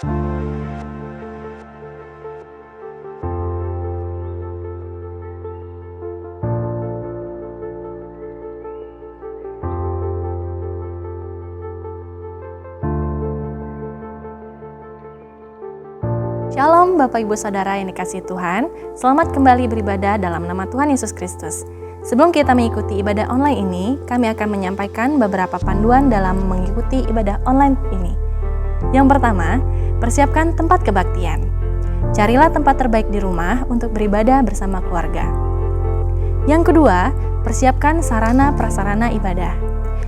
Shalom Bapak Ibu Saudara yang dikasihi Tuhan, selamat kembali beribadah dalam nama Tuhan Yesus Kristus. Sebelum kita mengikuti ibadah online ini, kami akan menyampaikan beberapa panduan dalam mengikuti ibadah online ini. Yang pertama, persiapkan tempat kebaktian. Carilah tempat terbaik di rumah untuk beribadah bersama keluarga. Yang kedua, persiapkan sarana prasarana ibadah.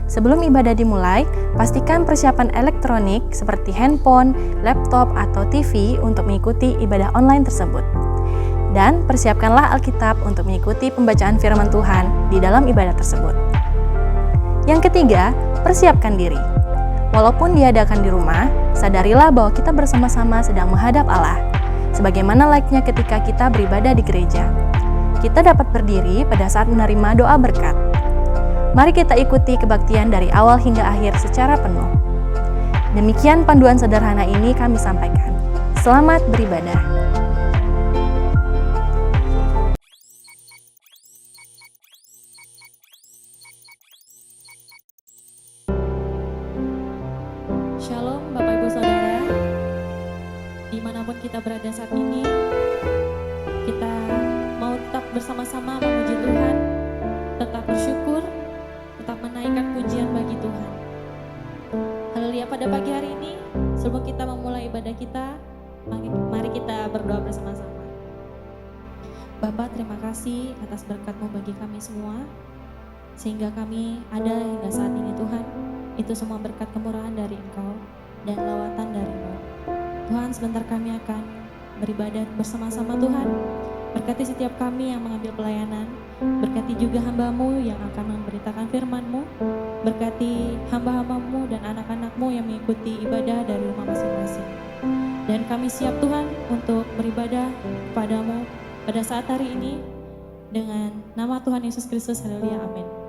Sebelum ibadah dimulai, pastikan persiapan elektronik seperti handphone, laptop, atau TV untuk mengikuti ibadah online tersebut. Dan persiapkanlah Alkitab untuk mengikuti pembacaan firman Tuhan di dalam ibadah tersebut. Yang ketiga, persiapkan diri. Walaupun diadakan di rumah, sadarilah bahwa kita bersama-sama sedang menghadap Allah, sebagaimana layaknya ketika kita beribadah di gereja. Kita dapat berdiri pada saat menerima doa berkat. Mari kita ikuti kebaktian dari awal hingga akhir secara penuh. Demikian panduan sederhana ini kami sampaikan. Selamat beribadah. Shalom Bapak Ibu Saudara, dimanapun kita berada saat ini, kita mau tetap bersama-sama memuji Tuhan, tetap bersyukur, tetap menaikkan pujian bagi Tuhan. Haleluya. Pada pagi hari ini, sebelum kita memulai ibadah kita, mari kita berdoa bersama-sama. Bapa, terima kasih atas berkat-Mu bagi kami semua, sehingga kami ada hingga saat ini Tuhan. Itu semua berkat kemurahan dari Engkau dan lawatan dari-Mu. Tuhan, sebentar kami akan beribadah bersama-sama Tuhan. Berkati setiap kami yang mengambil pelayanan, berkati juga hamba-Mu yang akan memberitakan firman-Mu, berkati hamba-hamba-Mu dan anak-anak-Mu yang mengikuti ibadah dari rumah masing-masing. Dan kami siap Tuhan untuk beribadah kepada-Mu pada saat hari ini, dengan nama Tuhan Yesus Kristus. Haleluya, amin.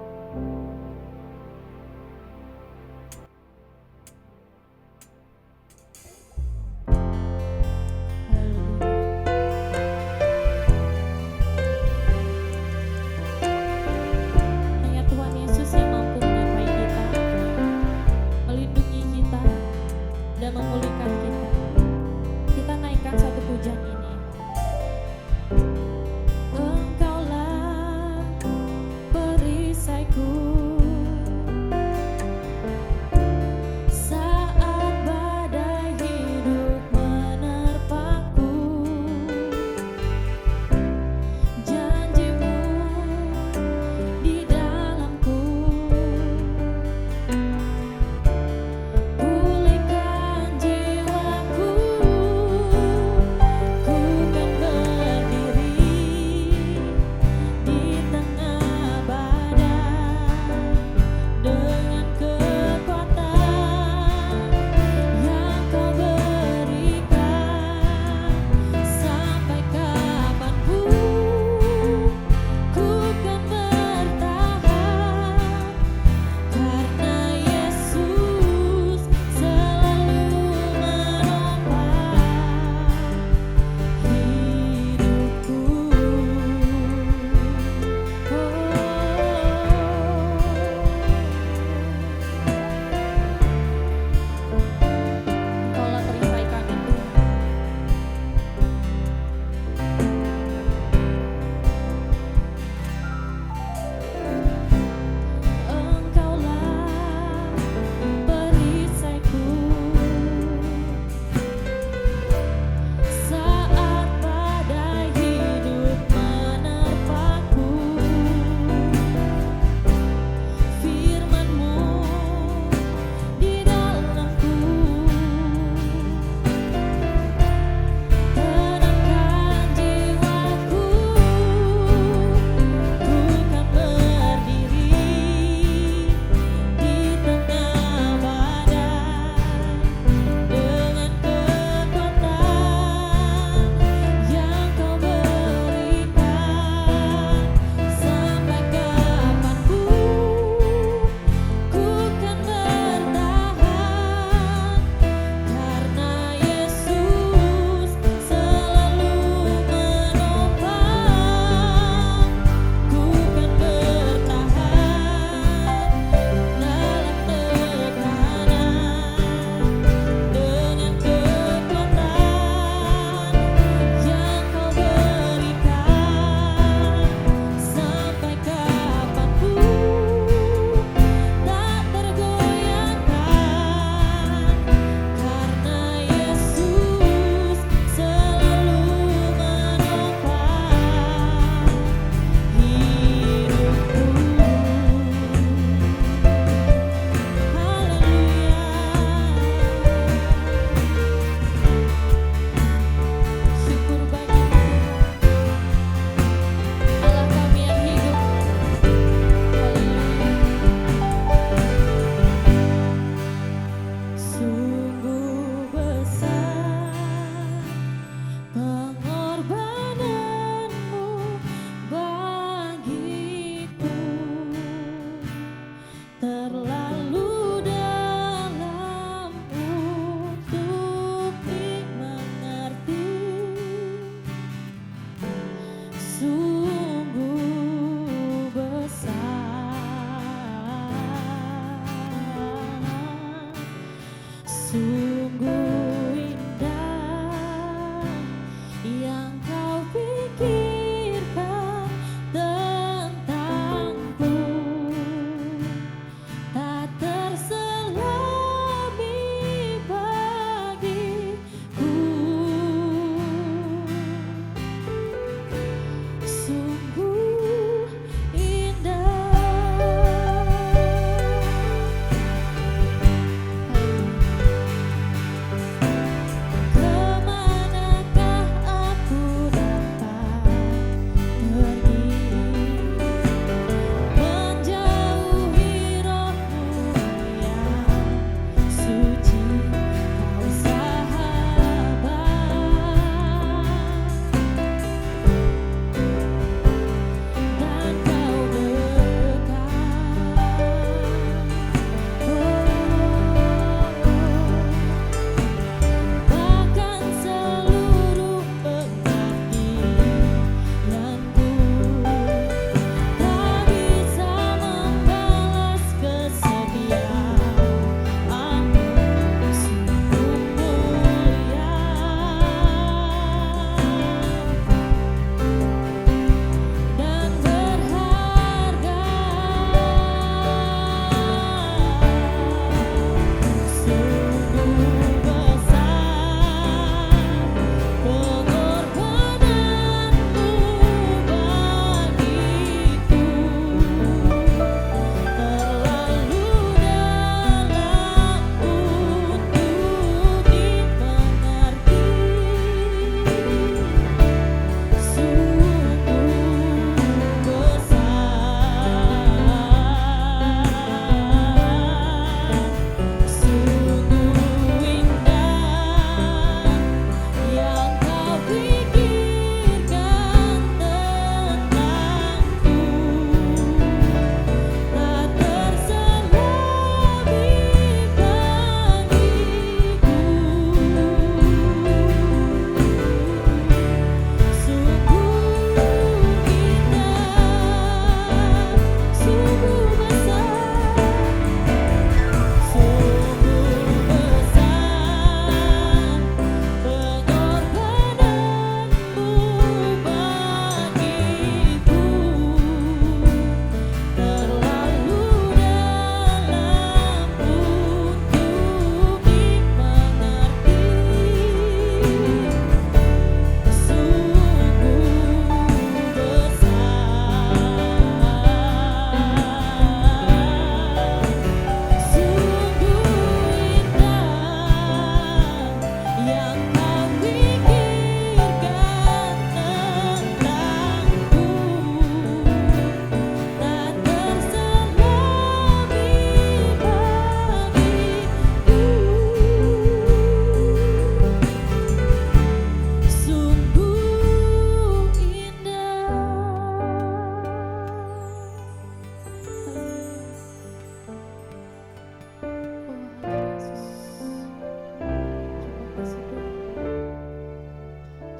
Engkaulah perisai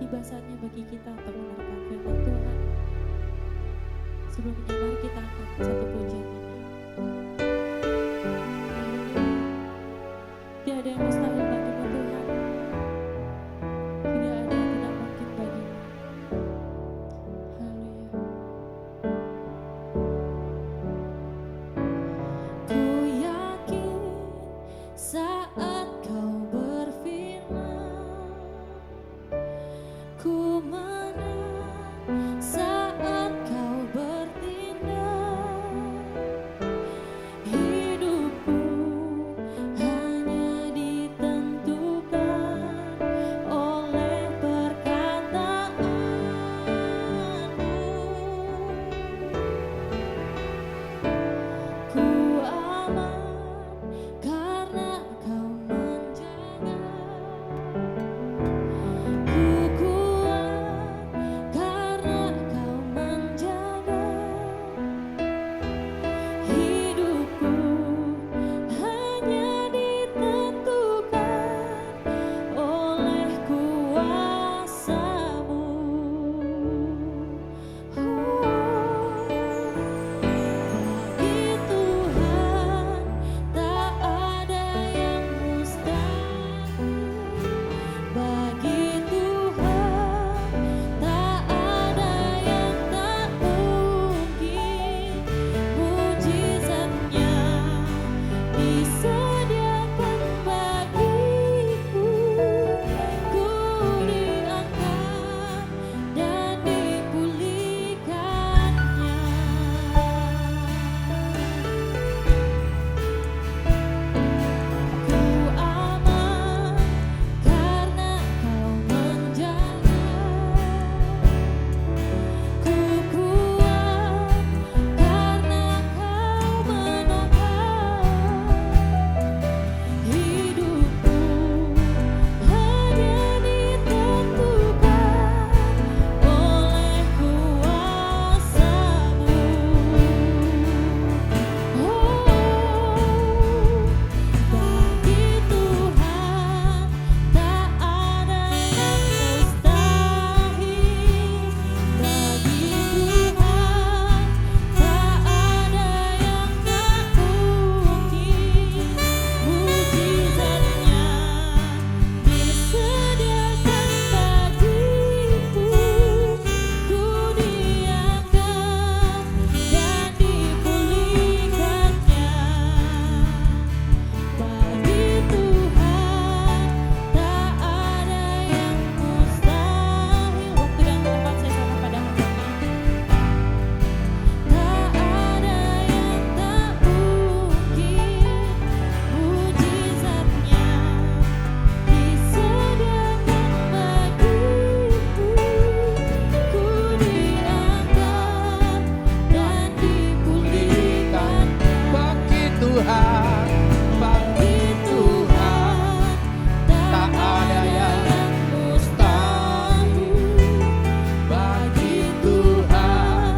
tiba saatnya bagi kita untuk mendengarkan firman Tuhan. Sebelumnya mari kita angkat satu pujian ini. Tiada yang mustahil bagimu Tuhan, tidak ada yang tidak mungkin bagimu. Haleluya. Ku yakin saat kau berfirman, ku menang saat kau bertindak. Hidupku hanya ditentukan oleh perkataanmu. Ku aman karena kau menjaga. Ku kuat karena kau menjaga. Hidupku hanya ditentukan oleh kuasa-Mu. Bagi Tuhan tak ada yang mustahil. Bagi Tuhan tak ada yang tak mungkin. Mujizatnya disediakan bagiku. Ku diangkat dan dipulihkannya. Ku aman karena kau menjaga. Ku kuat karena kau menopang. Hidupku hanya ditentukan oleh kuasa-Mu. Bagi Tuhan tak ada yang mustahil. Bagi Tuhan tak ada yang tak mungkin. Mujizatnya disediakan bagiku. Ku diangkat dan dipulihkannya. Bagi Tuhan tak ada yang mustahil. Waktu dan tempat saya serahkan pada hamba-Nya. Tak ada yang tak mungkin. Mujizatnya disediakan bagiku. Ku diangkat dan dipulihkan. Bagi Tuhan, bagi Tuhan tak ada yang mustahil. Bagi Tuhan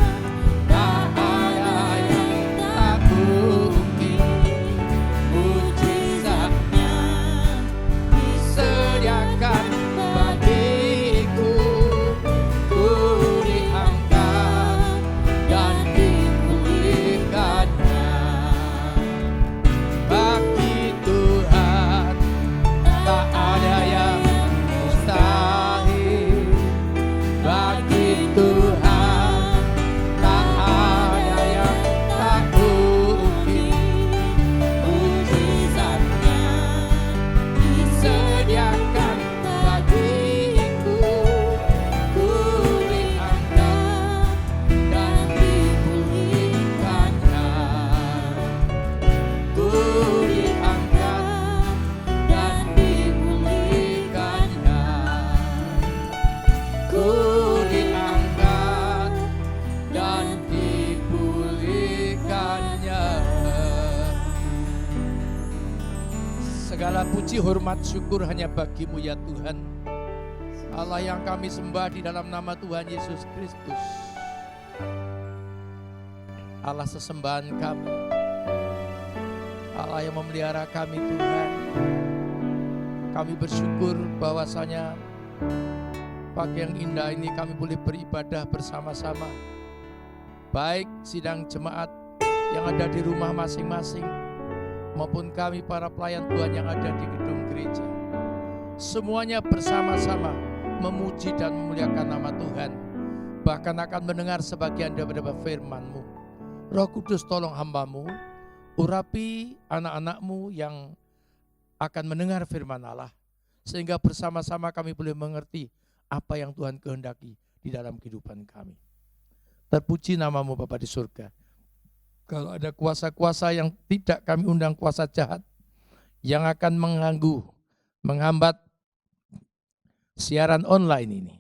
tak ada yang tak mungkin. Mujizatnya disediakan bagiku. Ku diangkat dan dipulihkannya. Bagi Tuhan tak ada yang mustahil. Bagi Tuhan tak ada yang tak mungkin. Mujizatnya disediakan bagiku. Ku diangkat dan dipulihkannya. Ku diangkat dan dipulihkannya. Ku diangkat dan dipulihkannya. Segala puji, hormat, syukur hanya bagimu ya Tuhan, Allah yang kami sembah di dalam nama Tuhan Yesus Kristus. Allah sesembahan kami, Allah yang memelihara kami Tuhan. Kami bersyukur bahwasanya pagi yang indah ini kami boleh beribadah bersama-sama. Baik sidang jemaat yang ada di rumah masing-masing, maupun kami para pelayan Tuhan yang ada di gedung gereja. Semuanya bersama-sama memuji dan memuliakan nama Tuhan. Bahkan akan mendengar sebagian daripada firman-Mu. Roh Kudus tolong hamba-Mu, urapi anak-anak-Mu yang akan mendengar firman Allah. Sehingga bersama-sama kami boleh mengerti apa yang Tuhan kehendaki di dalam kehidupan kami. Terpuji nama-Mu Bapa di surga. Kalau ada kuasa-kuasa yang tidak kami undang, kuasa jahat yang akan mengganggu, menghambat siaran online ini,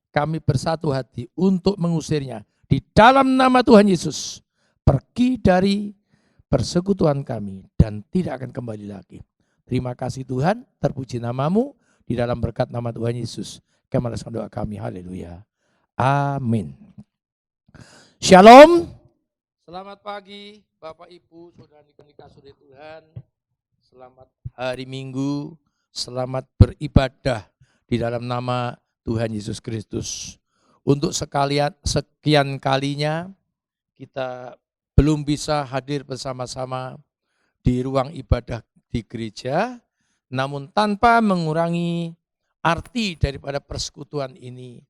kami bersatu hati untuk mengusirnya di dalam nama Tuhan Yesus. Pergi dari persekutuan kami dan tidak akan kembali lagi. Terima kasih Tuhan, terpuji nama-Mu di dalam berkat nama Tuhan Yesus. Kami meneruskan doa kami, haleluya. Amin. Shalom. Selamat pagi Bapak Ibu, Saudara yang dikasihi Tuhan. Selamat hari Minggu, selamat beribadah di dalam nama Tuhan Yesus Kristus. Untuk sekian kalinya kita belum bisa hadir bersama-sama di ruang ibadah di gereja, namun tanpa mengurangi arti daripada persekutuan ini,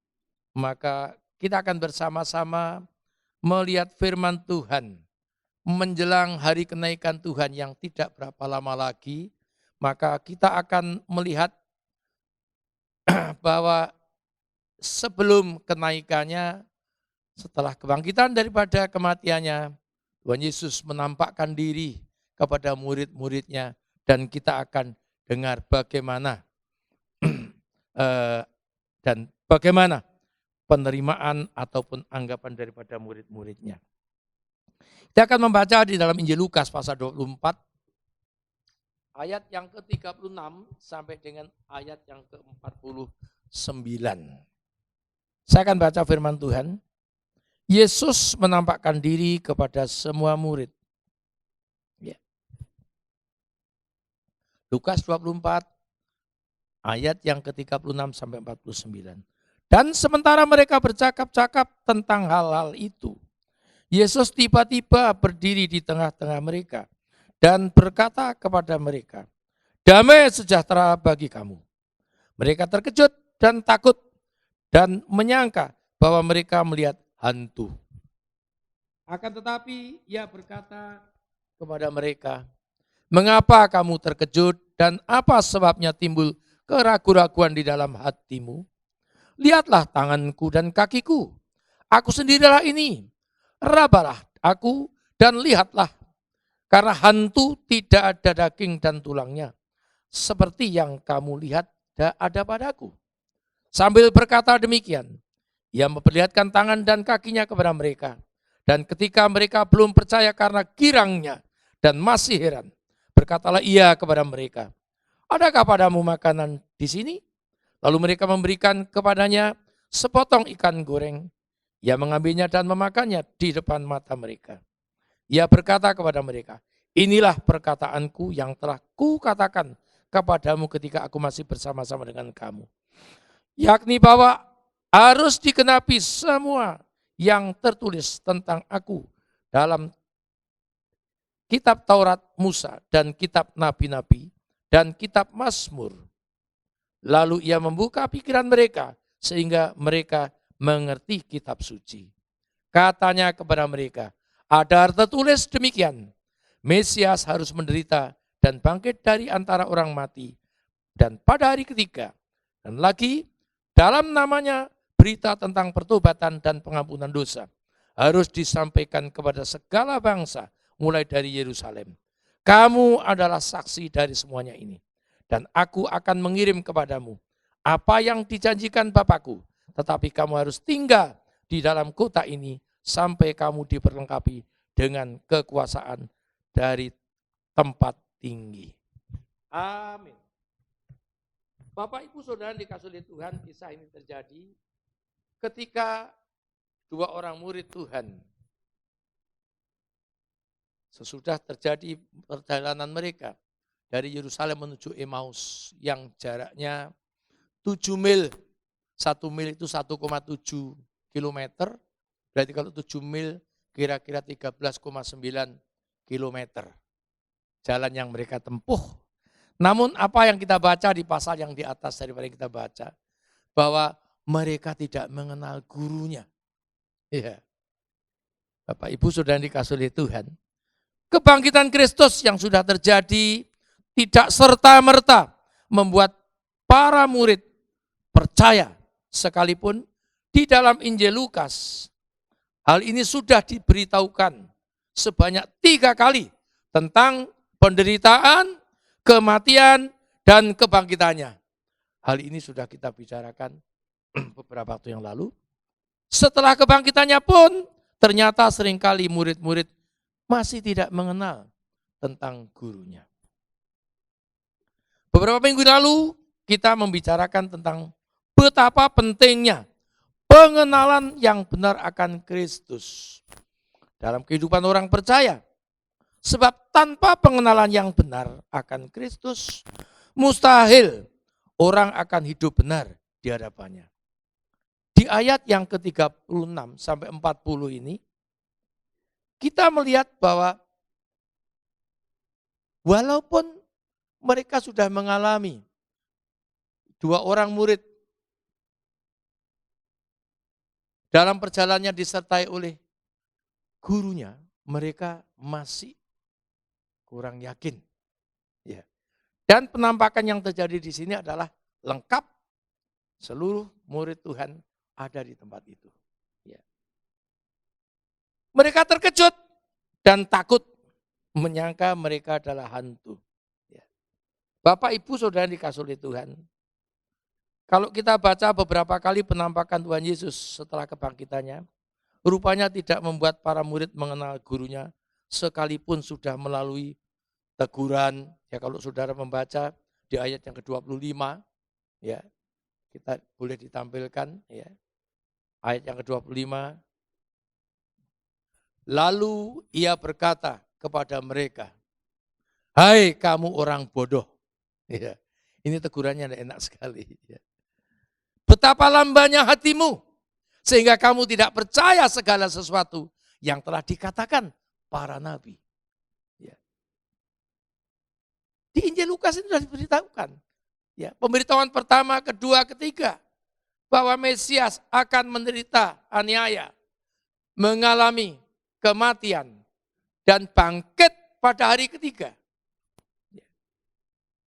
maka kita akan bersama-sama melihat firman Tuhan menjelang hari kenaikan Tuhan yang tidak berapa lama lagi. Maka kita akan melihat bahwa sebelum kenaikannya, setelah kebangkitan daripada kematiannya, Tuhan Yesus menampakkan diri kepada murid-muridnya, dan kita akan dengar bagaimana dan bagaimana penerimaan ataupun anggapan daripada murid-muridnya. Kita akan membaca di dalam Injil Lukas pasal 24, ayat yang ke-36 sampai dengan ayat yang ke-49. Saya akan baca firman Tuhan. Yesus menampakkan diri kepada semua murid. Ya. Lukas 24, ayat yang ke-36 sampai 49. Dan sementara mereka bercakap-cakap tentang hal-hal itu, Yesus tiba-tiba berdiri di tengah-tengah mereka dan berkata kepada mereka, "Damai sejahtera bagi kamu." Mereka terkejut dan takut dan menyangka bahwa mereka melihat hantu. Akan tetapi ia berkata kepada mereka, "Mengapa kamu terkejut dan apa sebabnya timbul keraguan-raguan di dalam hatimu? Lihatlah tanganku dan kakiku, aku sendirilah ini. Rabalah aku dan lihatlah, karena hantu tidak ada daging dan tulangnya, seperti yang kamu lihat ada padaku." Sambil berkata demikian, ia memperlihatkan tangan dan kakinya kepada mereka. Dan ketika mereka belum percaya karena girangnya dan masih heran, berkatalah ia kepada mereka, "Adakah padamu makanan di sini?" Lalu mereka memberikan kepadanya sepotong ikan goreng. Ia mengambilnya dan memakannya di depan mata mereka. Ia berkata kepada mereka, "Inilah perkataanku yang telah kukatakan kepadamu ketika aku masih bersama-sama dengan kamu, yakni bahwa harus digenapi semua yang tertulis tentang aku dalam kitab Taurat Musa dan kitab Nabi-Nabi dan kitab Mazmur." Lalu ia membuka pikiran mereka sehingga mereka mengerti kitab suci. Katanya kepada mereka, "Ada tertulis demikian, Mesias harus menderita dan bangkit dari antara orang mati, dan pada hari ketiga, dan lagi dalam namanya berita tentang pertobatan dan pengampunan dosa harus disampaikan kepada segala bangsa mulai dari Yerusalem. Kamu adalah saksi dari semuanya ini. Dan aku akan mengirim kepadamu apa yang dijanjikan Bapakku, tetapi kamu harus tinggal di dalam kota ini sampai kamu diperlengkapi dengan kekuasaan dari tempat tinggi." Amin. Bapak Ibu Saudara dikasihi Tuhan, kisah ini terjadi ketika dua orang murid Tuhan sesudah terjadi perjalanan mereka dari Yerusalem menuju Emmaus yang jaraknya 7 mil 1 mil itu 1,7 kilometer, berarti kalau 7 mil kira-kira 13,9 kilometer. Jalan yang mereka tempuh. Namun apa yang kita baca di pasal yang di atas daripada yang kita baca, bahwa mereka tidak mengenal gurunya. Ya. Bapak Ibu Saudara yang dikasihi oleh Tuhan, kebangkitan Kristus yang sudah terjadi tidak serta-merta membuat para murid percaya, sekalipun di dalam Injil Lukas hal ini sudah diberitahukan sebanyak 3 kali tentang penderitaan, kematian, dan kebangkitannya. Hal ini sudah kita bicarakan beberapa waktu yang lalu. Setelah kebangkitannya pun ternyata seringkali murid-murid masih tidak mengenal tentang gurunya. Beberapa minggu lalu kita membicarakan tentang betapa pentingnya pengenalan yang benar akan Kristus dalam kehidupan orang percaya. Sebab tanpa pengenalan yang benar akan Kristus, mustahil orang akan hidup benar di hadapannya. Di ayat yang ke-36 sampai 40 ini, kita melihat bahwa walaupun mereka sudah mengalami 2 orang murid dalam perjalanannya disertai oleh gurunya, mereka masih kurang yakin. Ya. Dan penampakan yang terjadi di sini adalah lengkap, seluruh murid Tuhan ada di tempat itu. Ya. Mereka terkejut dan takut, menyangka mereka adalah hantu. Ya. Bapak Ibu Saudara dikasihi oleh Tuhan, kalau kita baca beberapa kali penampakan Tuhan Yesus setelah kebangkitannya, rupanya tidak membuat para murid mengenal gurunya, sekalipun sudah melalui teguran. Ya, kalau saudara membaca di ayat yang ke-25, ya, kita boleh ditampilkan, ya. Ayat yang ke-25. Lalu ia berkata kepada mereka, "Hai kamu orang bodoh." Ya, ini tegurannya enak sekali. Ya. Betapa lambannya hatimu, sehingga kamu tidak percaya segala sesuatu yang telah dikatakan para nabi. Ya. Di Injil Lukas itu sudah diberitahukan. Ya, pemberitahuan pertama, kedua, ketiga, bahwa Mesias akan menderita aniaya, mengalami kematian, dan bangkit pada hari ketiga. Ya.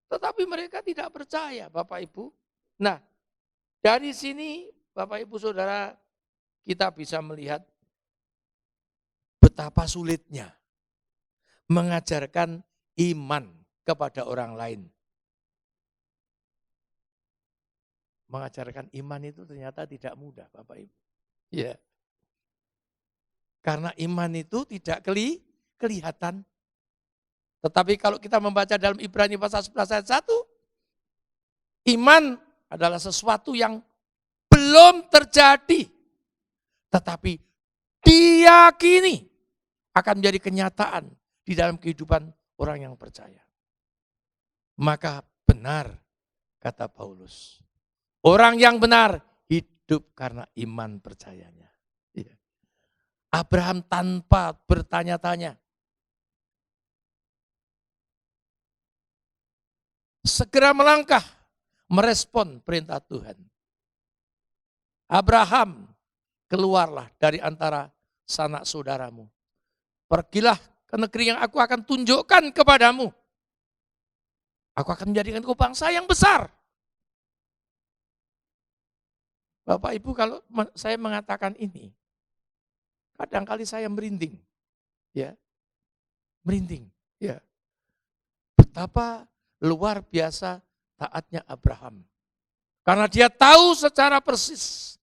Tetapi mereka tidak percaya, Bapak Ibu. Nah, dari sini Bapak Ibu Saudara, kita bisa melihat betapa sulitnya mengajarkan iman kepada orang lain. Mengajarkan iman itu ternyata tidak mudah, Bapak Ibu. Ya. Karena iman itu tidak kelihatan. Tetapi kalau kita membaca dalam Ibrani pasal 11 ayat 1, iman adalah sesuatu yang belum terjadi, tetapi diyakini akan menjadi kenyataan di dalam kehidupan orang yang percaya. Maka benar, kata Paulus, orang yang benar hidup karena iman percayanya. Ya. Abraham tanpa bertanya-tanya, segera melangkah, merespon perintah Tuhan. Abraham, keluarlah dari antara sanak saudaramu. Pergilah ke negeri yang aku akan tunjukkan kepadamu. Aku akan menjadikan kau bangsa yang besar. Bapak Ibu, kalau saya mengatakan ini, kadangkali saya merinding. Ya. Merinding, ya. Betapa luar biasa taatnya Abraham. Karena dia tahu secara persis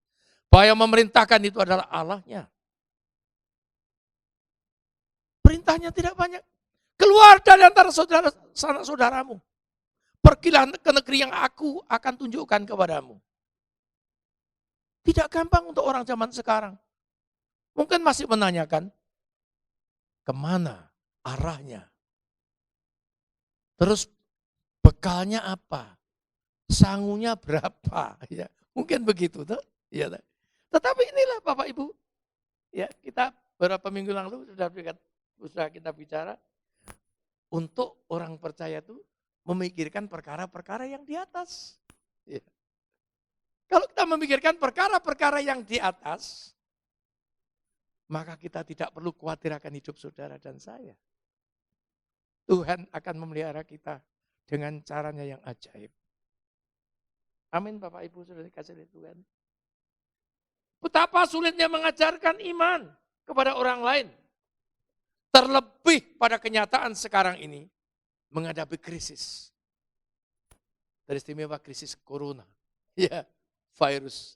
bahwa yang memerintahkan itu adalah Allahnya. Perintahnya tidak banyak. Keluar dari antara saudara-saudaramu. Pergilah ke negeri yang aku akan tunjukkan kepadamu. Tidak gampang untuk orang zaman sekarang. Mungkin masih menanyakan, kemana arahnya? Terus bekalnya apa? Sangunya berapa? Ya, Mungkin begitu toh. Ya, toh. Tetapi inilah Bapak Ibu. Ya, kita beberapa minggu lalu sudah kita bicara untuk orang percaya itu memikirkan perkara-perkara yang di atas. Ya. Kalau kita memikirkan perkara-perkara yang di atas, maka kita tidak perlu khawatir akan hidup saudara dan saya. Tuhan akan memelihara kita dengan caranya yang ajaib. Amin Bapak Ibu sudah dikasih oleh Tuhan. Betapa sulitnya mengajarkan iman kepada orang lain. Terlebih pada kenyataan sekarang ini menghadapi krisis. Teristimewa krisis corona. Ya, virus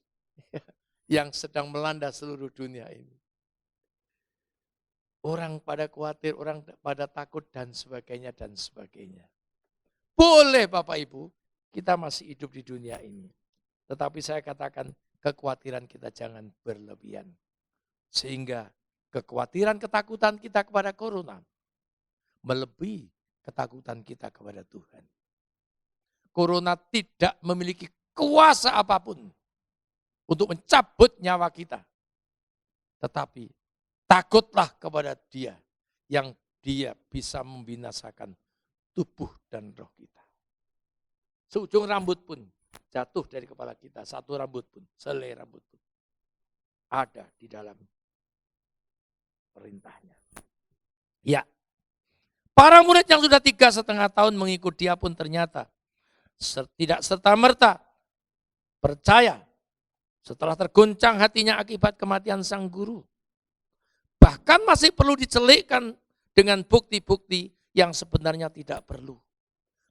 yang sedang melanda seluruh dunia ini. Orang pada khawatir, orang pada takut dan sebagainya dan sebagainya. Boleh Bapak Ibu, kita masih hidup di dunia ini. Tetapi saya katakan kekhawatiran kita jangan berlebihan. Sehingga kekhawatiran, ketakutan kita kepada corona melebihi ketakutan kita kepada Tuhan. Corona tidak memiliki kuasa apapun untuk mencabut nyawa kita. Tetapi takutlah kepada Dia yang Dia bisa membinasakan tubuh dan roh kita. Seujung rambut pun jatuh dari kepala kita, satu rambut pun, selai rambut pun ada di dalam perintahnya. Ya, para murid yang sudah 3,5 tahun mengikut Dia pun ternyata tidak serta-merta percaya setelah terguncang hatinya akibat kematian sang guru. Bahkan masih perlu dicelikkan dengan bukti-bukti yang sebenarnya tidak perlu.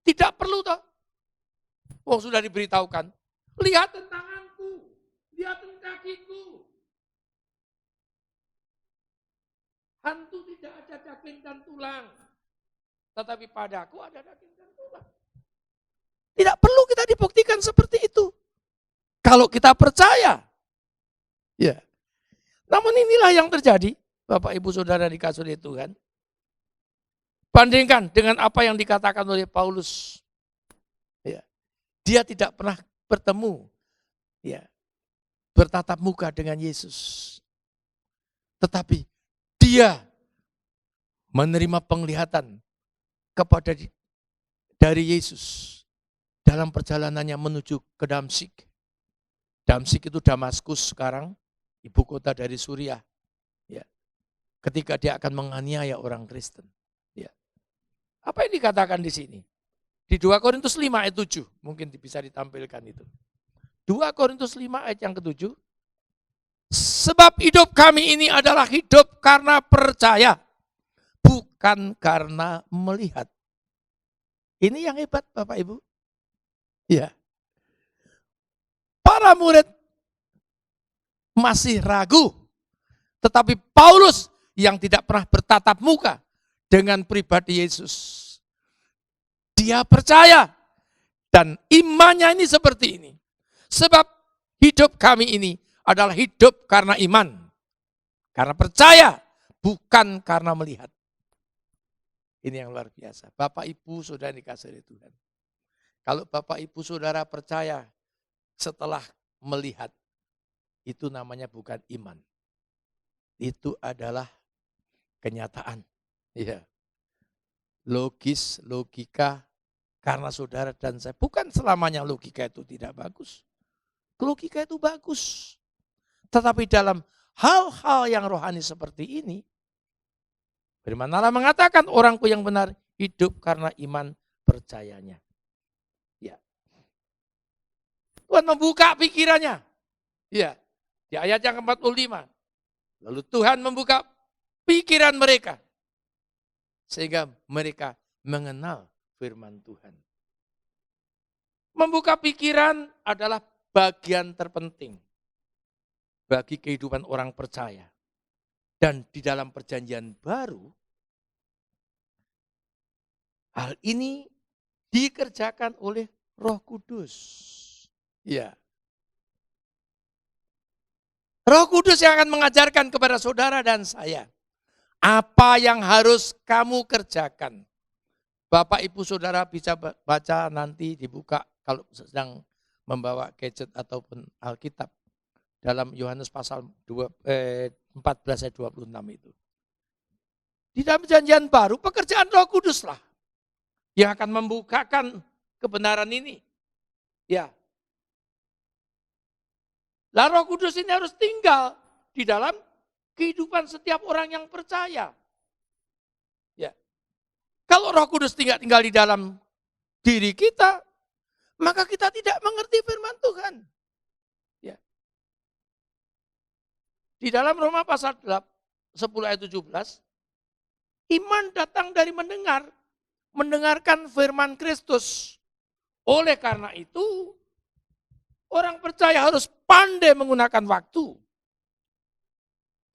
Tidak perlu toh. Wong sudah diberitahukan, lihat tanganku, lihat kakiku. Hantu tidak ada daging dan tulang, tetapi padaku ada daging dan tulang. Tidak perlu kita dibuktikan seperti itu. Kalau kita percaya. Ya. Namun inilah yang terjadi, Bapak Ibu Saudara dikasih oleh Tuhan. Bandingkan dengan apa yang dikatakan oleh Paulus. Ya. Dia tidak pernah bertemu, ya, bertatap muka dengan Yesus. Tetapi dia menerima penglihatan kepada dari Yesus dalam perjalanannya menuju ke Damsyik. Damsyik itu Damaskus sekarang, ibu kota dari Suriah. Ya. Ketika dia akan menganiaya orang Kristen. Ya. Apa yang dikatakan di sini? Di 2 Korintus 5 ayat 7, mungkin bisa ditampilkan itu. 2 Korintus 5 ayat yang ke-7. Sebab hidup kami ini adalah hidup karena percaya, bukan karena melihat. Ini yang hebat Bapak Ibu. Ya. Para murid masih ragu. Tetapi Paulus yang tidak pernah bertatap muka dengan pribadi Yesus. Dia percaya dan imannya ini seperti ini. Sebab hidup kami ini adalah hidup karena iman. Karena percaya, bukan karena melihat. Ini yang luar biasa. Bapak Ibu Saudara dikasih oleh Tuhan. Kalau Bapak Ibu Saudara percaya setelah melihat, itu namanya bukan iman. Itu adalah kenyataan. Ya. Logis, logika, karena saudara dan saya, bukan selamanya logika itu tidak bagus. Logika itu bagus. Tetapi dalam hal-hal yang rohani seperti ini, firman Allah mengatakan orangku yang benar hidup karena iman percayanya. Ya. Tuhan membuka pikirannya. Ya. Di ayat yang ke-45. Lalu Tuhan membuka pikiran mereka. Sehingga mereka mengenal firman Tuhan. Membuka pikiran adalah bagian terpenting bagi kehidupan orang percaya. Dan di dalam perjanjian baru, hal ini dikerjakan oleh Roh Kudus. Ya. Roh Kudus yang akan mengajarkan kepada saudara dan saya apa yang harus kamu kerjakan. Bapak Ibu Saudara bisa baca nanti dibuka kalau sedang membawa gadget ataupun Alkitab dalam Yohanes pasal 14 ayat 26 itu. Di dalam perjanjian baru pekerjaan Roh Kudus lah yang akan membukakan kebenaran ini. Ya. Lah Roh Kudus ini harus tinggal di dalam kehidupan setiap orang yang percaya. Ya. Kalau Roh Kudus tinggal di dalam diri kita, maka kita tidak mengerti firman Tuhan. Ya. Di dalam Roma pasal 10 ayat 17, iman datang dari mendengarkan firman Kristus. Oleh karena itu, orang percaya harus pandai menggunakan waktu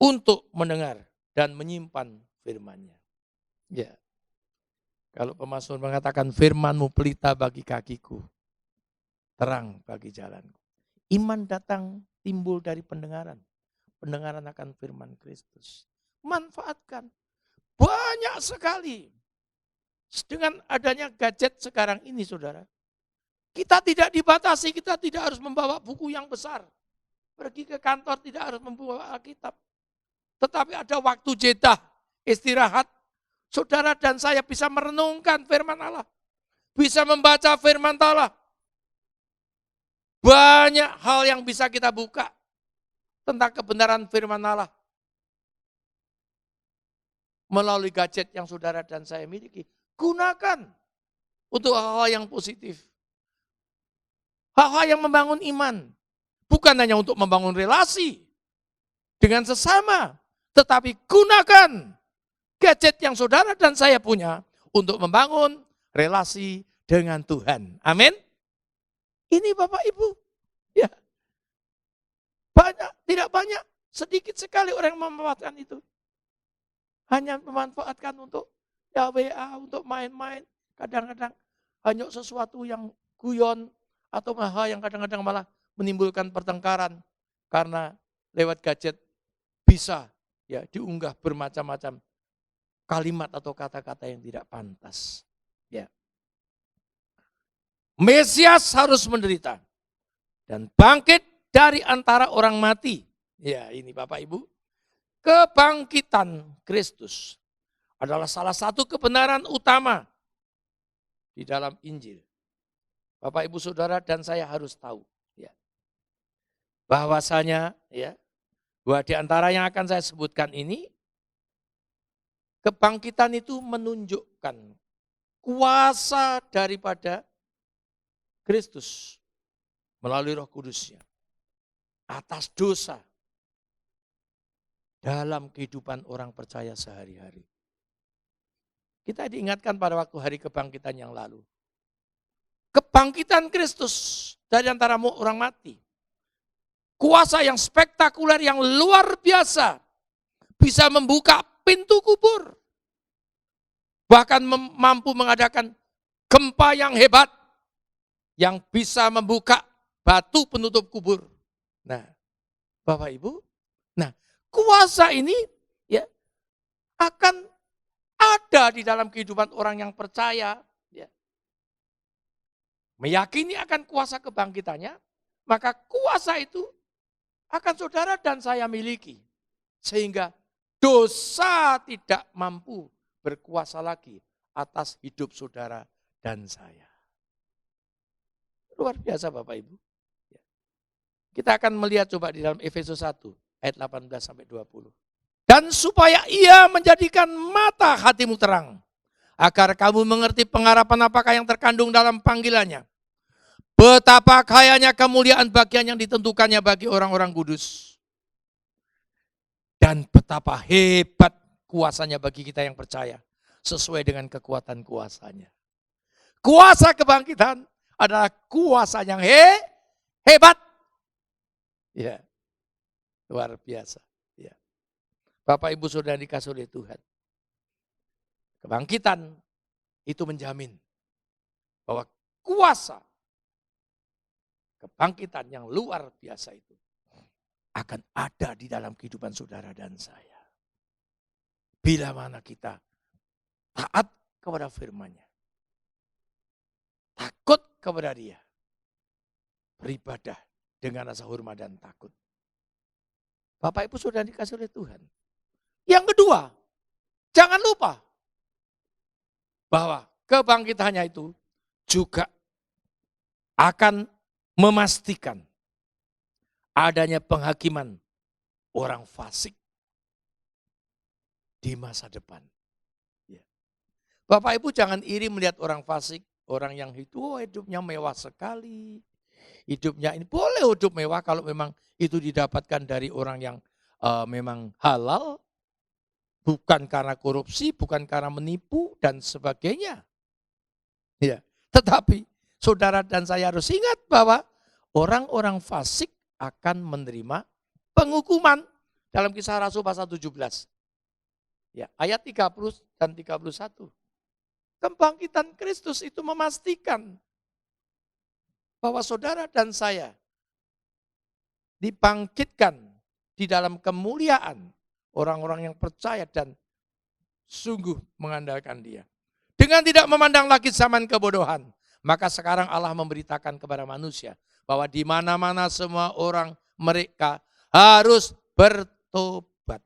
untuk mendengar dan menyimpan firman-Nya. Ya. Kalau pemazmur mengatakan firman-Mu pelita bagi kakiku, terang bagi jalanku. Iman datang timbul dari pendengaran. Pendengaran akan firman Kristus. Manfaatkan. Banyak sekali. Dengan adanya gadget sekarang ini, saudara. Kita tidak dibatasi, kita tidak harus membawa buku yang besar. Pergi ke kantor tidak harus membawa Alkitab. Tetapi ada waktu jeda, istirahat. Saudara dan saya bisa merenungkan firman Allah. Bisa membaca firman Allah. Banyak hal yang bisa kita buka tentang kebenaran firman Allah. Melalui gadget yang saudara dan saya miliki. Gunakan untuk hal-hal yang positif. Hal-hal yang membangun iman. Bukan hanya untuk membangun relasi dengan sesama. Tetapi gunakan gadget yang saudara dan saya punya untuk membangun relasi dengan Tuhan. Amin. Ini Bapak Ibu. Ya. Tidak banyak, sedikit sekali orang yang memanfaatkan itu. Hanya memanfaatkan untuk WA, untuk main-main. Kadang-kadang hanya sesuatu yang guyon atau hal yang kadang-kadang malah menimbulkan pertengkaran karena lewat gadget bisa ya diunggah bermacam-macam kalimat atau kata-kata yang tidak pantas. Ya. Mesias harus menderita dan bangkit dari antara orang mati. Ya, ini Bapak Ibu. Kebangkitan Kristus adalah salah satu kebenaran utama di dalam Injil. Bapak Ibu Saudara dan saya harus tahu ya. Bahwasanya ya, bahwa di antara yang akan saya sebutkan ini kebangkitan itu menunjukkan kuasa daripada Kristus melalui Roh Kudus-Nya atas dosa dalam kehidupan orang percaya sehari-hari. Kita diingatkan pada waktu hari kebangkitan yang lalu. Kebangkitan Kristus dari antara orang mati. Kuasa yang spektakuler, yang luar biasa. Bisa membuka pintu kubur. Bahkan mampu mengadakan gempa yang hebat. Yang bisa membuka batu penutup kubur. Nah, Bapak Ibu. Nah, kuasa ini ya akan ada di dalam kehidupan orang yang percaya. Ya. Meyakini akan kuasa kebangkitannya. Maka kuasa itu akan saudara dan saya miliki. Sehingga dosa tidak mampu berkuasa lagi atas hidup saudara dan saya. Luar biasa Bapak Ibu. Kita akan melihat coba di dalam Efesus 1 ayat 18 sampai 20. Dan supaya ia menjadikan mata hatimu terang. Agar kamu mengerti pengharapan apakah yang terkandung dalam panggilannya. Betapa kayanya kemuliaan bagian yang ditentukannya bagi orang-orang kudus. Dan betapa hebat kuasanya bagi kita yang percaya. Sesuai dengan kekuatan kuasanya. Kuasa kebangkitan adalah kuasa yang hebat. Ya, luar biasa. Ya. Bapak Ibu Saudara dikasih oleh Tuhan. Kebangkitan itu menjamin bahwa kuasa kebangkitan yang luar biasa itu akan ada di dalam kehidupan saudara dan saya. Bila mana kita taat kepada firman-Nya. Takut kepada Dia. beribadah dengan rasa hormat dan takut. Bapak Ibu sudah dikasih oleh Tuhan. Yang kedua, jangan lupa bahwa kebangkitannya itu juga akan memastikan adanya penghakiman orang fasik di masa depan. Ya. Bapak Ibu jangan iri melihat orang fasik, orang yang hidupnya mewah sekali. Hidupnya ini boleh hidup mewah kalau memang itu didapatkan dari orang yang memang halal, bukan karena korupsi, bukan karena menipu dan sebagainya. Ya, tetapi saudara dan saya harus ingat bahwa orang-orang fasik akan menerima penghukuman dalam Kisah Rasul pasal 17. Ya, ayat 30 dan 31. Kebangkitan Kristus itu memastikan bahwa saudara dan saya dibangkitkan di dalam kemuliaan orang-orang yang percaya dan sungguh mengandalkan Dia. Dengan tidak memandang lagi zaman kebodohan, maka sekarang Allah memberitakan kepada manusia bahwa di mana-mana semua orang mereka harus bertobat.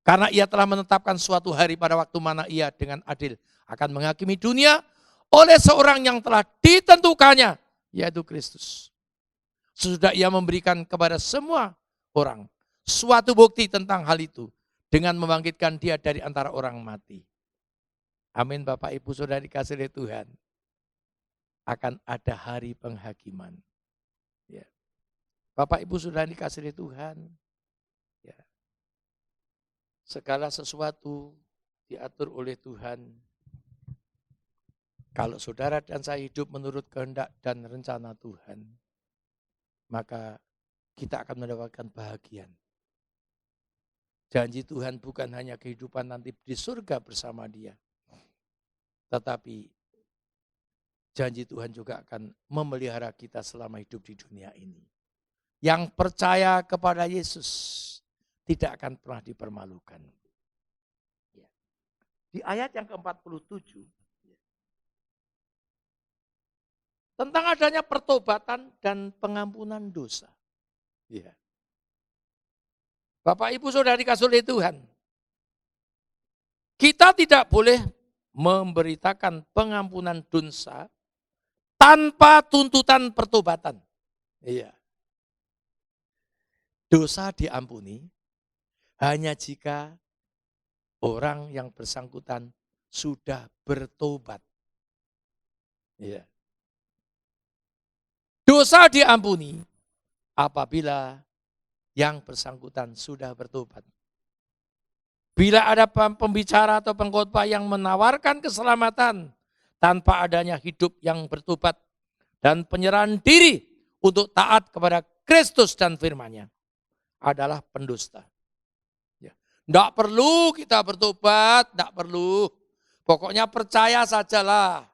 Karena Ia telah menetapkan suatu hari pada waktu mana Ia dengan adil akan menghakimi dunia oleh seorang yang telah ditentukannya, yaitu Kristus. Sesudah Ia memberikan kepada semua orang suatu bukti tentang hal itu dengan membangkitkan Dia dari antara orang mati. Amin Bapak Ibu Saudara dikasih oleh Tuhan. Akan ada hari penghakiman. Ya. Bapak Ibu Saudara dikasih oleh Tuhan. Ya. Segala sesuatu diatur oleh Tuhan. Kalau saudara dan saya hidup menurut kehendak dan rencana Tuhan, maka kita akan mendapatkan bahagian. Janji Tuhan bukan hanya kehidupan nanti di surga bersama Dia, tetapi janji Tuhan juga akan memelihara kita selama hidup di dunia ini. Yang percaya kepada Yesus tidak akan pernah dipermalukan. Di ayat yang ke-47, tentang adanya pertobatan dan pengampunan dosa. Ya. Bapak Ibu Saudara dikasih oleh Tuhan. Kita tidak boleh memberitakan pengampunan dosa tanpa tuntutan pertobatan. Iya. Dosa diampuni hanya jika orang yang bersangkutan sudah bertobat. Iya. Dosa diampuni apabila yang bersangkutan sudah bertobat. Bila ada pembicara atau pengkhotbah yang menawarkan keselamatan tanpa adanya hidup yang bertobat dan penyerahan diri untuk taat kepada Kristus dan firman-Nya, adalah pendusta. Tidak perlu kita bertobat, tidak perlu. Pokoknya percaya sajalah.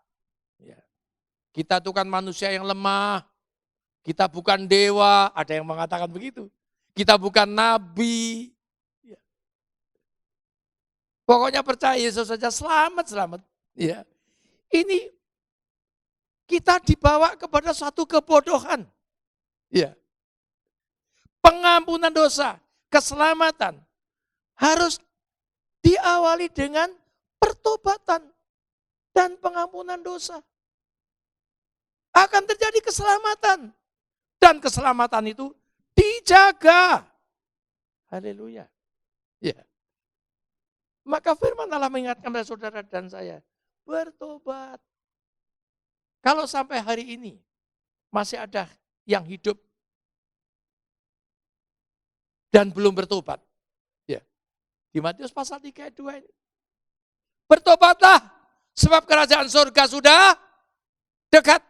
Kita itu kan manusia yang lemah. Kita bukan dewa, ada yang mengatakan begitu. Kita bukan nabi. Pokoknya percaya Yesus saja, selamat. Ya. Ini kita dibawa kepada suatu kebodohan. Ya. Pengampunan dosa, keselamatan harus diawali dengan pertobatan dan pengampunan dosa. Akan terjadi keselamatan. Dan keselamatan itu dijaga. Haleluya. Ya. Maka firman Allah mengingatkan kepada saudara dan saya, bertobat. Kalau sampai hari ini masih ada yang hidup dan belum bertobat. Ya. Di Matius pasal 3 ayat 2 ini. Bertobatlah sebab kerajaan surga sudah dekat.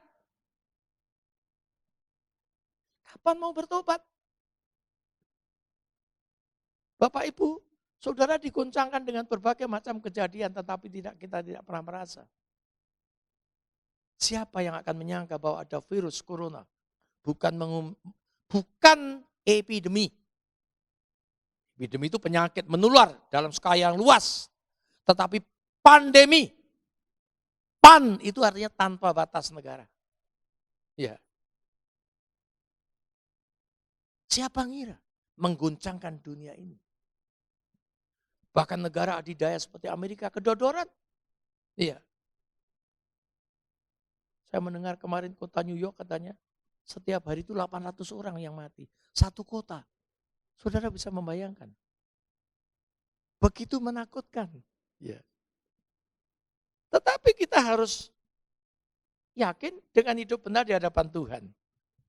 Kapan mau bertobat? Bapak Ibu, saudara diguncangkan dengan berbagai macam kejadian tetapi kita tidak pernah merasa. Siapa yang akan menyangka bahwa ada virus corona? Bukan epidemi. Epidemi itu penyakit menular dalam skala yang luas. Tetapi pandemi. Pan itu artinya tanpa batas negara. Ya. Siapa ngira mengguncangkan dunia ini? Bahkan negara adidaya seperti Amerika kedodoran. Iya. Saya mendengar kemarin kota New York katanya setiap hari itu 800 orang yang mati. Satu kota. Saudara bisa membayangkan. Begitu menakutkan. Ya. Tetapi kita harus yakin dengan hidup benar di hadapan Tuhan.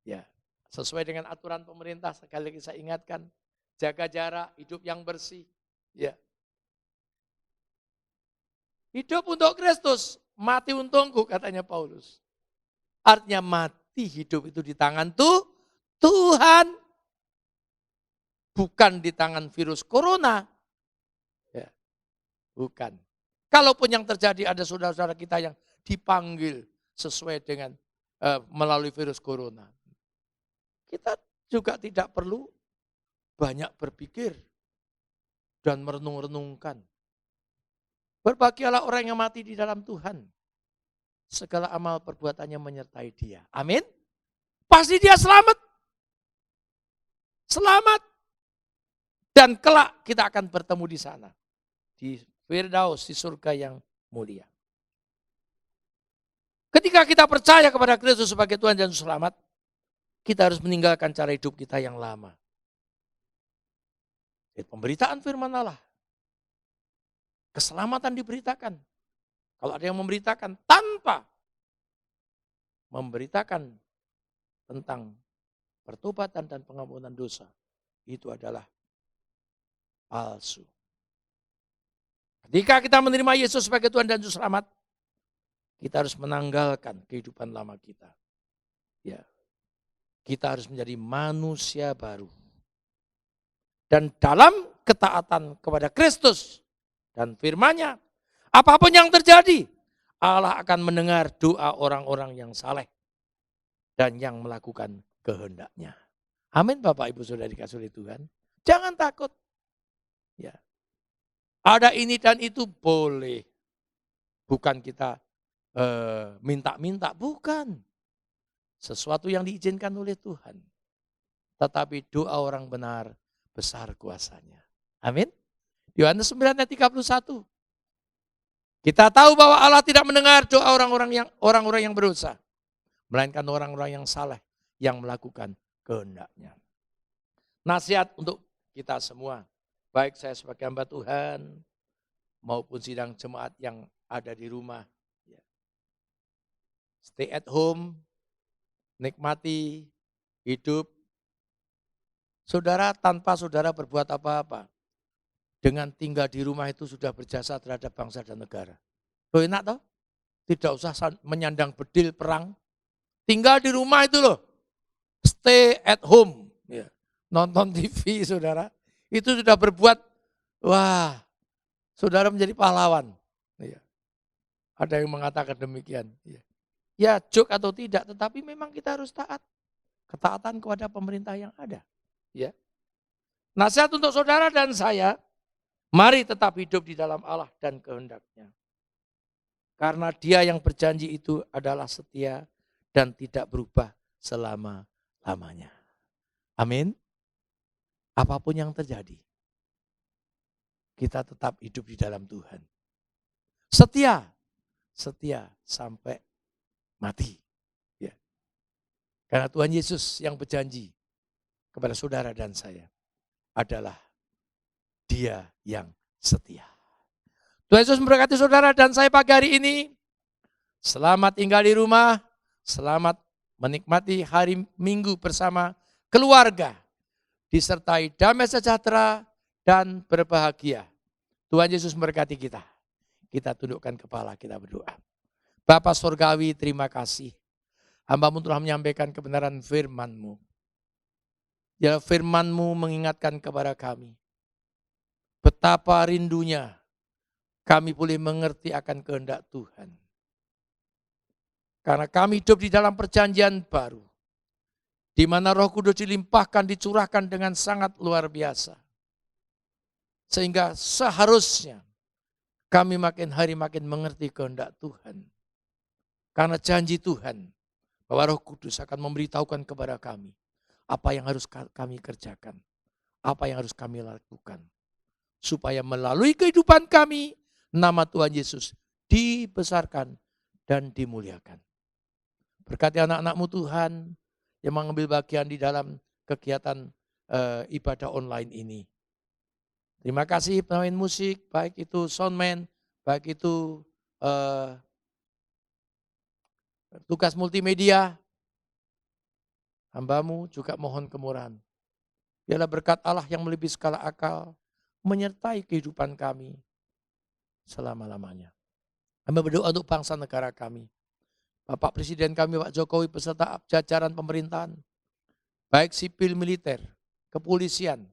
Ya, sesuai dengan aturan pemerintah, sekali lagi saya ingatkan, jaga jarak, hidup yang bersih. Ya. Hidup untuk Kristus, mati untungku, katanya Paulus. Artinya mati hidup itu di tangan Tuhan. Bukan di tangan virus corona. Ya, bukan. Kalaupun yang terjadi ada saudara-saudara kita yang dipanggil sesuai dengan melalui virus corona. Kita juga tidak perlu banyak berpikir dan merenung-renungkan. Berbahagialah orang yang mati di dalam Tuhan. Segala amal perbuatannya menyertai dia. Amin. Pasti dia selamat. Selamat. Dan kelak kita akan bertemu di sana. Di Firdaus, di surga yang mulia. Ketika kita percaya kepada Kristus sebagai Tuhan dan Juru Selamat, kita harus meninggalkan cara hidup kita yang lama. Jadi pemberitaan firman Allah. Keselamatan diberitakan. Kalau ada yang memberitakan tanpa memberitakan tentang pertobatan dan pengampunan dosa, itu adalah palsu. Ketika kita menerima Yesus sebagai Tuhan dan Juru Selamat, kita harus menanggalkan kehidupan lama kita. Ya, kita harus menjadi manusia baru. Dan dalam ketaatan kepada Kristus dan firman-Nya, apapun yang terjadi, Allah akan mendengar doa orang-orang yang saleh dan yang melakukan kehendak-Nya. Amin Bapak Ibu Saudara dikasihi oleh Tuhan. Jangan takut. Ya. Ada ini dan itu boleh. Bukan kita minta-minta, bukan. Sesuatu yang diizinkan oleh Tuhan. Tetapi doa orang benar besar kuasanya. Amin. Yohanes 9 ayat 31. Kita tahu bahwa Allah tidak mendengar doa orang-orang yang berdosa, melainkan orang-orang yang saleh yang melakukan kehendak-Nya. Nasihat untuk kita semua, baik saya sebagai hamba Tuhan maupun sidang jemaat yang ada di rumah. Stay at home, nikmati hidup. Saudara, tanpa saudara berbuat apa-apa, dengan tinggal di rumah itu sudah berjasa terhadap bangsa dan negara. Loh enak toh? Tidak usah menyandang bedil perang. Tinggal di rumah itu loh. Stay at home. Ya. Nonton TV saudara. Itu sudah berbuat, wah, saudara menjadi pahlawan. Ya. Ada yang mengatakan demikian. Ya joke atau tidak, tetapi memang kita harus taat. Ketaatan kepada pemerintah yang ada. Ya. Nasihat untuk saudara dan saya, mari tetap hidup di dalam Allah dan kehendak-Nya. Karena Dia yang berjanji itu adalah setia dan tidak berubah selama-lamanya. Amin. Apapun yang terjadi, kita tetap hidup di dalam Tuhan. Setia sampai mati. Ya. Karena Tuhan Yesus yang berjanji kepada saudara dan saya adalah Dia yang setia. Tuhan Yesus memberkati saudara dan saya pagi hari ini. Selamat tinggal di rumah, selamat menikmati hari Minggu bersama keluarga. Disertai damai sejahtera dan berbahagia. Tuhan Yesus memberkati kita. Kita tundukkan kepala, kita berdoa. Bapa Surgawi, terima kasih. Hamba-Mu telah menyampaikan kebenaran firman-Mu. Ya, firman-Mu mengingatkan kepada kami. Betapa rindunya kami boleh mengerti akan kehendak Tuhan. Karena kami hidup di dalam perjanjian baru. Di mana Roh Kudus dilimpahkan, dicurahkan dengan sangat luar biasa. Sehingga seharusnya kami makin hari makin mengerti kehendak Tuhan. Karena janji Tuhan bahwa Roh Kudus akan memberitahukan kepada kami apa yang harus kami kerjakan, apa yang harus kami lakukan. Supaya melalui kehidupan kami, nama Tuhan Yesus dibesarkan dan dimuliakan. Berkati anak-anak-Mu Tuhan yang mengambil bagian di dalam kegiatan ibadah online ini. Terima kasih pemain musik, baik itu soundman, baik itu tugas multimedia. Hamba-Mu juga mohon kemurahan. Biarlah berkat Allah yang melebihi segala akal menyertai kehidupan kami selama-lamanya. Hamba berdoa untuk bangsa negara kami. Bapak Presiden kami Pak Jokowi beserta jajaran pemerintahan, baik sipil militer, kepolisian,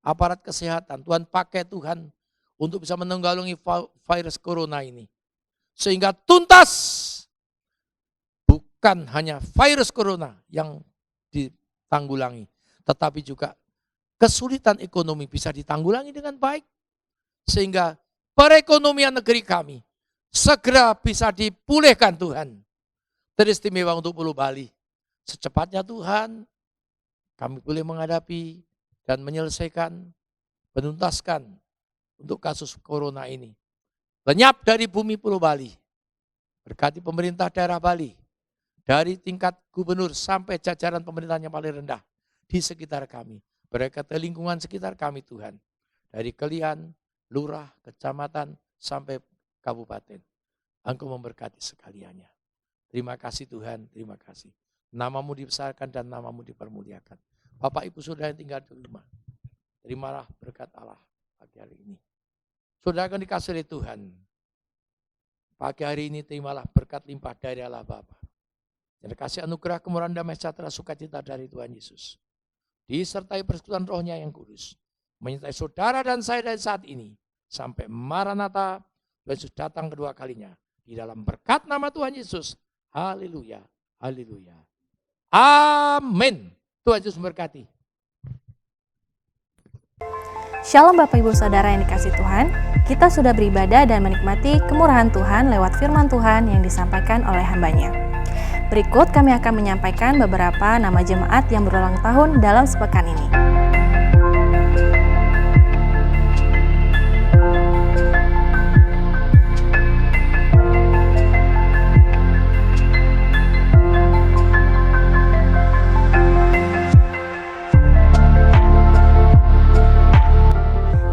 aparat kesehatan, Tuhan pakai Tuhan untuk bisa menanggulangi virus corona ini. Sehingga tuntas, bukan hanya virus corona yang ditanggulangi, tetapi juga kesulitan ekonomi bisa ditanggulangi dengan baik. Sehingga perekonomian negeri kami segera bisa dipulihkan Tuhan. Teristimewa untuk Pulau Bali. Secepatnya Tuhan, kami boleh menghadapi dan menyelesaikan, menuntaskan untuk kasus corona ini. Lenyap dari bumi Pulau Bali. Berkati pemerintah daerah Bali. Dari tingkat gubernur sampai jajaran pemerintahan yang paling rendah di sekitar kami. Berkati lingkungan sekitar kami Tuhan. Dari Kelian, lurah, kecamatan, sampai kabupaten. Engkau memberkati sekaliannya. Terima kasih Tuhan, terima kasih. Nama-Mu dibesarkan dan nama-Mu dipermuliakan. Bapak Ibu Saudara yang tinggal di rumah, terimalah berkat Allah pagi hari ini. Saudara akan dikasih oleh Tuhan. Pagi hari ini terimalah berkat limpah dari Allah Bapa. Dan kasih anugerah kemurahan damai sejahtera sukacita dari Tuhan Yesus. Disertai persekutuan Roh-Nya yang kudus. Menyertai saudara dan saya dari saat ini. Sampai Maranatha, Tuhan Yesus datang kedua kalinya. Di dalam berkat nama Tuhan Yesus. Haleluya, haleluya. Amin. Tuhan Yesus memberkati. Shalom Bapak Ibu Saudara yang dikasih Tuhan, kita sudah beribadah dan menikmati kemurahan Tuhan lewat firman Tuhan yang disampaikan oleh hamba-Nya. Berikut kami akan menyampaikan beberapa nama jemaat yang berulang tahun dalam sepekan ini.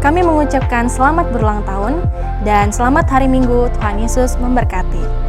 Kami mengucapkan selamat berulang tahun dan selamat hari Minggu. Tuhan Yesus memberkati.